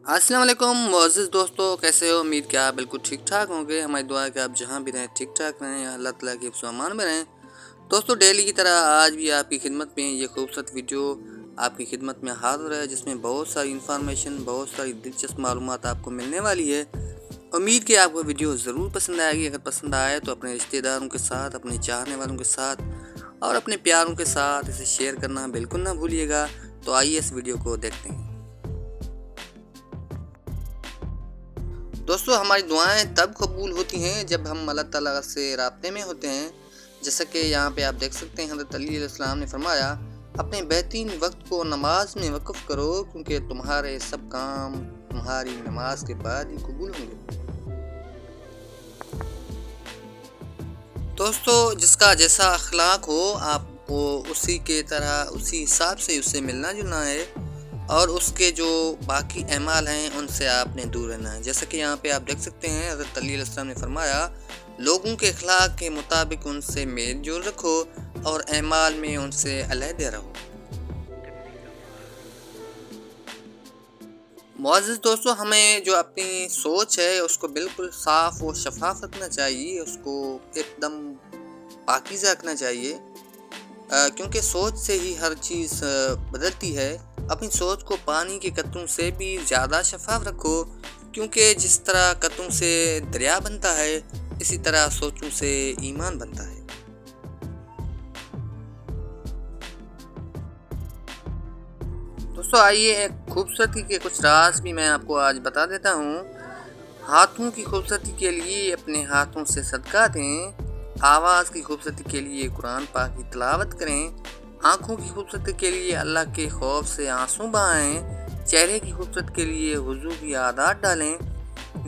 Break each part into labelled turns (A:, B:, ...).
A: अस्सलाम वालेकुम मुअज़्ज़िज़ दोस्तों, कैसे हो? उम्मीद कि आप बिल्कुल ठीक ठाक होंगे। हमारी दुआ है कि आप जहाँ भी रहें ठीक ठाक रहें, अल्लाह ताला के हिफ्ज़ व अमान में रहें। दोस्तों, डेली की तरह आज भी आपकी खिदमत में ये खूबसूरत वीडियो आपकी खिदमत में हाज़िर है, जिसमें बहुत सारी इन्फॉर्मेशन, बहुत सारी दिलचस्प मालूमात आपको मिलने वाली है। उम्मीद कि आपको वीडियो ज़रूर पसंद आएगी। अगर पसंद आए तो अपने रिश्तेदारों के साथ, अपने चाहने वालों के साथ और अपने प्यारों के साथ इसे शेयर करना बिल्कुल ना भूलिएगा। तो आइए इस वीडियो को देखते हैं। दोस्तों, हमारी दुआएं तब कबूल होती हैं जब हम अल्लाह ताला से राब्ते में होते हैं। जैसा कि यहाँ पे आप देख सकते हैं, हज़रत अली अलैहिस्सलाम ने फरमाया, अपने बेहतरीन वक्त को नमाज में वक़्फ़ करो, क्योंकि तुम्हारे सब काम तुम्हारी नमाज के बाद ही कबूल होंगे। दोस्तों, जिसका जैसा अखलाक हो आपको उसी के तरह उसी हिसाब से उससे मिलना जुलना है और उसके जो बाकी अमाल हैं उनसे आपने दूर रहना है। जैसा कि यहाँ पे आप देख सकते हैं, हज़रत अली अलैहिस्सलाम ने फरमाया, लोगों के अखलाक के मुताबिक उनसे मेल जोल रखो और अमाल में उनसे अलहदे रहो। मुअज़्ज़िज़ दोस्तों, हमें जो अपनी सोच है उसको बिल्कुल साफ़ और शफ़ाफ़ रखना चाहिए, उसको एकदम पाकीज़ा रखना चाहिए, क्योंकि सोच से ही हर चीज़ बदलती है। अपनी सोच को पानी के कतरों से भी ज़्यादा शफ़ाफ़ रखो, क्योंकि जिस तरह कतरों से दरिया बनता है, इसी तरह सोचों से ईमान बनता है। दोस्तों, आइए एक खूबसूरती के कुछ राज भी मैं आपको आज बता देता हूँ। हाथों की खूबसूरती के लिए अपने हाथों से सदका दें। आवाज़ की खूबसूरती के लिए कुरान पाक की तिलावत करें। आँखों की खूबसूरती के लिए अल्लाह के खौफ से आंसू बहाएं। चेहरे की खूबसूरती के लिए हुजू की आदत डालें।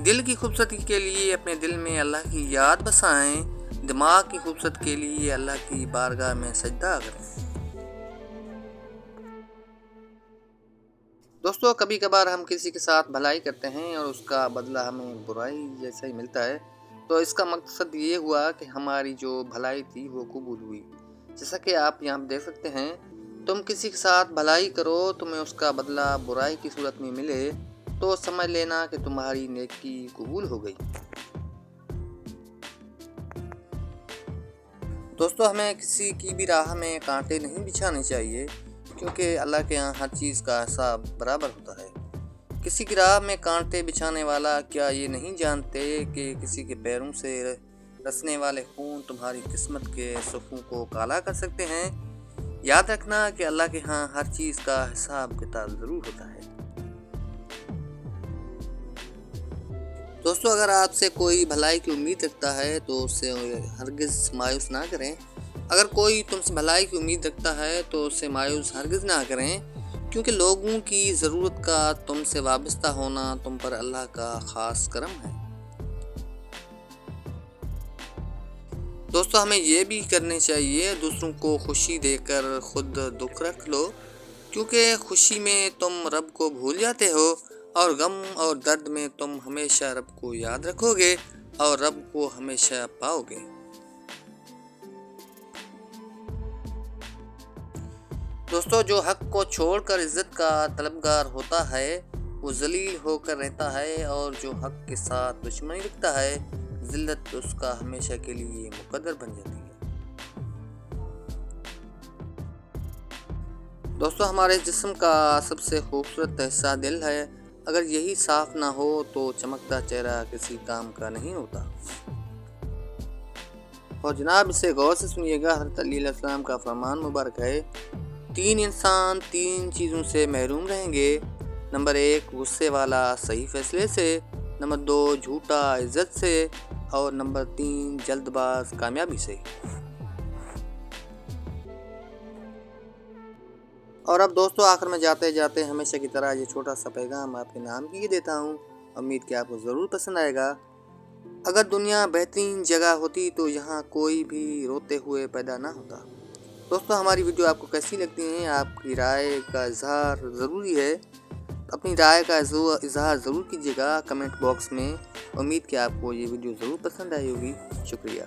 A: दिल की खूबसूरती के लिए अपने दिल में अल्लाह की याद बसाएं। दिमाग की खूबसूरती के लिए अल्लाह की बारगाह में सजदा करें। दोस्तों, कभी कभार हम किसी के साथ भलाई करते हैं और उसका बदला हमें बुराई जैसा ही मिलता है, तो इसका मकसद ये हुआ कि हमारी जो भलाई थी वो कबूल हुई। जैसा कि आप यहाँ देख सकते हैं, तुम किसी के साथ भलाई करो, तुम्हें उसका बदला बुराई की सूरत में मिले, तो समझ लेना कि तुम्हारी नेकी कबूल हो गई। दोस्तों, हमें किसी की भी राह में कांटे नहीं बिछाने चाहिए, क्योंकि अल्लाह के यहाँ हर चीज़ का हिसाब बराबर होता है। किसी की राह में कांटे बिछाने वाला क्या ये नहीं जानते कि किसी के पैरों से रसने वाले खून तुम्हारी किस्मत के सुखों को काला कर सकते हैं। याद रखना कि अल्लाह के यहाँ हर चीज़ का हिसाब किताब ज़रूर होता है। दोस्तों, अगर आपसे कोई भलाई की उम्मीद रखता है तो उससे हरगिज़ मायूस ना करें। अगर कोई तुमसे भलाई की उम्मीद रखता है तो उससे मायूस हरगिज़ ना करें, क्योंकि लोगों की ज़रूरत का तुमसे वाबस्ता होना तुम पर अल्लाह का ख़ास करम है। दोस्तों, हमें ये भी करने चाहिए, दूसरों को खुशी देकर खुद दुख रख लो, क्योंकि खुशी में तुम रब को भूल जाते हो और गम और दर्द में तुम हमेशा रब को याद रखोगे और रब को हमेशा पाओगे। दोस्तों, जो हक को छोड़कर इज्जत का तलबगार होता है वो जलील होकर रहता है, और जो हक के साथ दुश्मनी रखता है जिल्लत उसका हमेशा के लिए मुकद्दर बन जाती है। दोस्तों, हमारे जिस्म का सबसे खूबसूरत हिस्सा दिल है। अगर यही साफ ना हो तो चमकता चेहरा किसी काम का नहीं होता। और जनाब, इसे गौर से सुनिएगा, हज़रत अली अलैहिस्सलाम का फरमान मुबारक है, तीन इंसान तीन चीज़ों से महरूम रहेंगे। नंबर 1 गुस्से वाला सही फैसले से, नंबर 2 झूठा इज्जत से, और नंबर 3 जल्दबाज कामयाबी से। और अब दोस्तों, आखिर में जाते जाते हमेशा की तरह ये छोटा सा पैगाम आपके नाम की देता हूँ। उम्मीद कि आपको ज़रूर पसंद आएगा। अगर दुनिया बेहतरीन जगह होती तो यहाँ कोई भी रोते हुए पैदा ना होता। दोस्तों, हमारी वीडियो आपको कैसी लगती है? आपकी राय का इजहार ज़रूरी है। अपनी राय का इजहार ज़रूर कीजिएगा कमेंट बॉक्स में। उम्मीद कि आपको ये वीडियो ज़रूर पसंद आई होगी। शुक्रिया।